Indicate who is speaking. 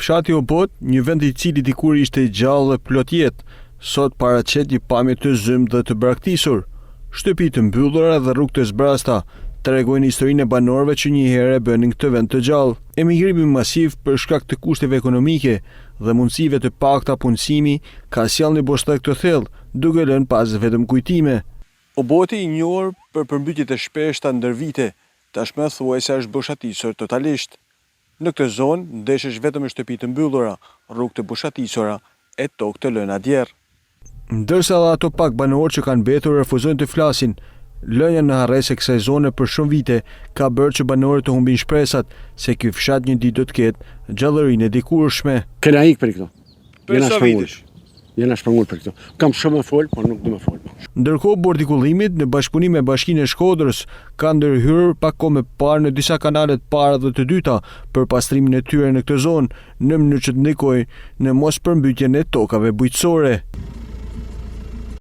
Speaker 1: Fshati Obot, një vend i cili dikur ishte i gjallë dhe plot jetë, sot paraqet një pamje të zymë dhe të braktisur. Shtëpi të mbyllura dhe rrugë të zbrasta tregojnë historinë e banorëve që një herë bënin këtë vend të gjallë. Emigrimi masiv për shkak të kushteve ekonomike dhe mundësive të pakta punësimi ka sjellë një boshllëk të thellë, duke lënë pas vetëm kujtime. Oboti i njohur për përmbytjet e shpeshta ndër vite, tashmë thuajse është boshatisur totalisht. Në këtë zonë ndeshesh vetëm me shtëpi të mbyllura, rrugë të boshatisura e tokë të lëna djerë. Ndërsa edhe ato pak banorë që kanë mbetur refuzojnë të flasin, lënia në harres e kësaj zone për shumë vite ka bërë që banorët të humbin shpresat se ky fshat një ditë do të ketë gjallërinë e dikurshme.
Speaker 2: Kena ikë për këto.
Speaker 1: Për sa vitesh?
Speaker 2: Jena shpërngur për këto. Kam shumë më fol, por nuk do më fol.
Speaker 1: Ndërkohë, bordi i kullimit në bashkëpunim me Bashkinë e Shkodrës ka ndërhyrë pak kohë më parë në disa kanale të para dhe të dyta për pastrimin e tyre në këtë zonë, në mënyrë që të ndikojë në mos përmbytjen e tokave bujqësore.